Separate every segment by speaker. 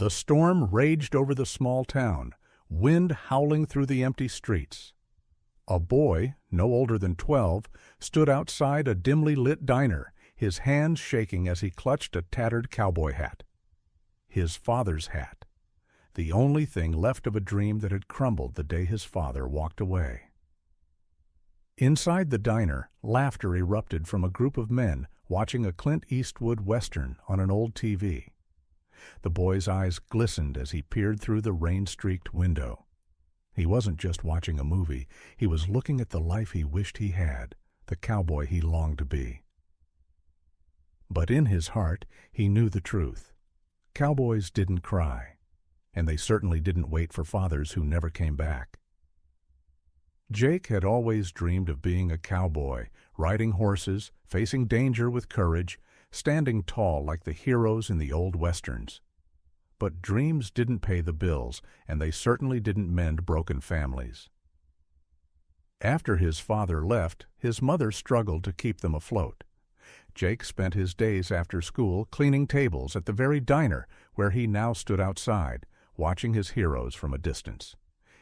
Speaker 1: The storm raged over the small town, wind howling through the empty streets. A boy, no older than 12, stood outside a dimly lit diner, his hands shaking as he clutched a tattered cowboy hat. His father's hat, the only thing left of a dream that had crumbled the day his father walked away. Inside the diner, laughter erupted from a group of men watching a Clint Eastwood Western on an old TV. The boy's eyes glistened as he peered through the rain-streaked window. He wasn't just watching a movie, he was looking at the life he wished he had, the cowboy he longed to be. But in his heart, he knew the truth. Cowboys didn't cry, and they certainly didn't wait for fathers who never came back. Jake had always dreamed of being a cowboy, riding horses, facing danger with courage, standing tall like the heroes in the old westerns. But dreams didn't pay the bills, and they certainly didn't mend broken families. After his father left, his mother struggled to keep them afloat. Jake spent his days after school cleaning tables at the very diner where he now stood outside, watching his heroes from a distance.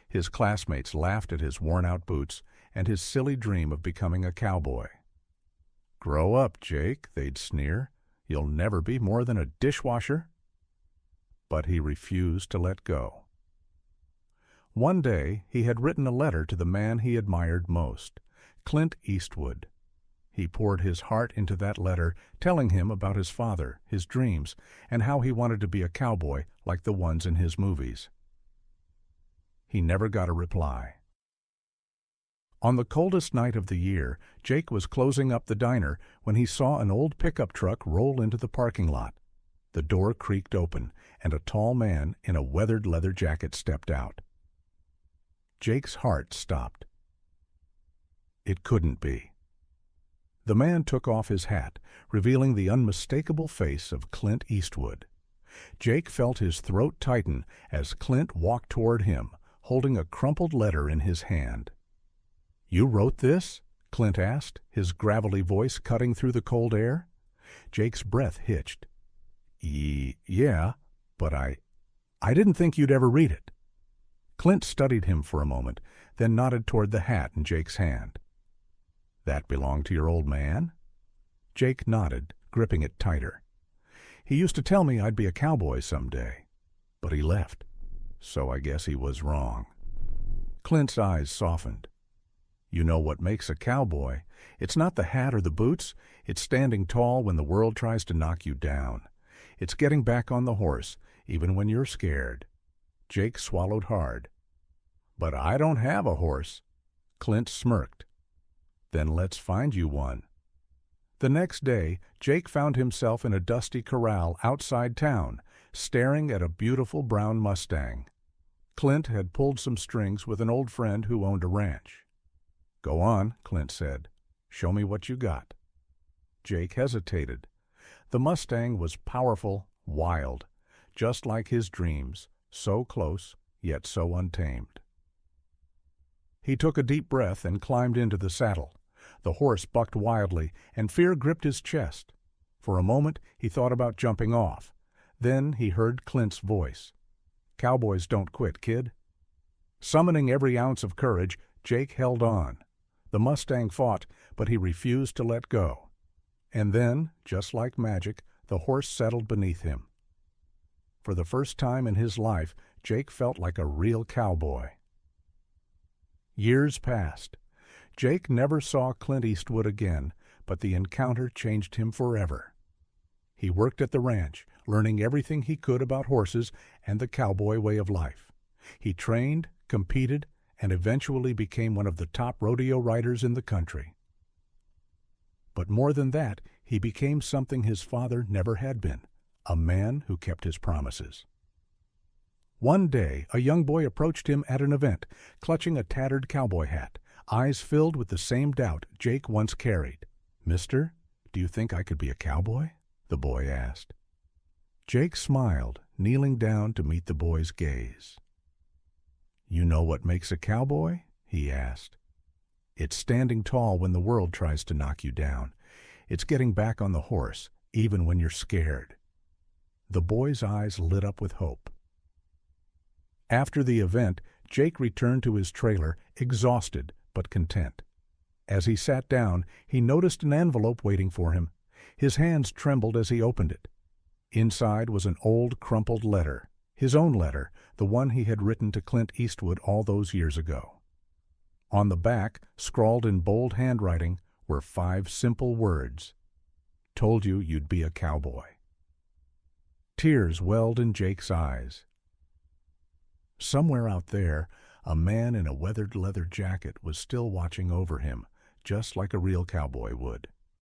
Speaker 1: His classmates laughed at his worn-out boots and his silly dream of becoming a cowboy. "Grow up, Jake," they'd sneer. "You'll never be more than a dishwasher." But he refused to let go. One day, he had written a letter to the man he admired most, Clint Eastwood. He poured his heart into that letter, telling him about his father, his dreams, and how he wanted to be a cowboy like the ones in his movies. He never got a reply. On the coldest night of the year, Jake was closing up the diner when he saw an old pickup truck roll into the parking lot. The door creaked open, and a tall man in a weathered leather jacket stepped out. Jake's heart stopped. It couldn't be. The man took off his hat, revealing the unmistakable face of Clint Eastwood. Jake felt his throat tighten as Clint walked toward him, holding a crumpled letter in his hand. "You wrote this?" Clint asked, his gravelly voice cutting through the cold air. Jake's breath hitched. Yeah, but I didn't think you'd ever read it." Clint studied him for a moment, then nodded toward the hat in Jake's hand. "That belonged to your old man?" Jake nodded, gripping it tighter. "He used to tell me I'd be a cowboy someday, but he left, so I guess he was wrong." Clint's eyes softened. "You know what makes a cowboy? It's not the hat or the boots. It's standing tall when the world tries to knock you down. It's getting back on the horse, even when you're scared." Jake swallowed hard. "But I don't have a horse." Clint smirked. "Then let's find you one." The next day, Jake found himself in a dusty corral outside town, staring at a beautiful brown Mustang. Clint had pulled some strings with an old friend who owned a ranch. "Go on," Clint said. "Show me what you got." Jake hesitated. The Mustang was powerful, wild, just like his dreams, so close, yet so untamed. He took a deep breath and climbed into the saddle. The horse bucked wildly, and fear gripped his chest. For a moment, he thought about jumping off. Then he heard Clint's voice. "Cowboys don't quit, kid." Summoning every ounce of courage, Jake held on. The Mustang fought, but he refused to let go. And then, just like magic, the horse settled beneath him. For the first time in his life, Jake felt like a real cowboy. Years passed. Jake never saw Clint Eastwood again, but the encounter changed him forever. He worked at the ranch, learning everything he could about horses and the cowboy way of life. He trained, competed, and eventually became one of the top rodeo riders in the country. But more than that, he became something his father never had been, a man who kept his promises. One day, a young boy approached him at an event, clutching a tattered cowboy hat, eyes filled with the same doubt Jake once carried. "Mister, do you think I could be a cowboy?" the boy asked. Jake smiled, kneeling down to meet the boy's gaze. "You know what makes a cowboy?" he asked. "It's standing tall when the world tries to knock you down. It's getting back on the horse, even when you're scared." The boy's eyes lit up with hope. After the event, Jake returned to his trailer, exhausted but content. As he sat down, he noticed an envelope waiting for him. His hands trembled as he opened it. Inside was an old, crumpled letter, his own letter, the one he had written to Clint Eastwood all those years ago. On the back, scrawled in bold handwriting, were 5 simple words. "Told you you'd be a cowboy." Tears welled in Jake's eyes. Somewhere out there, a man in a weathered leather jacket was still watching over him, just like a real cowboy would.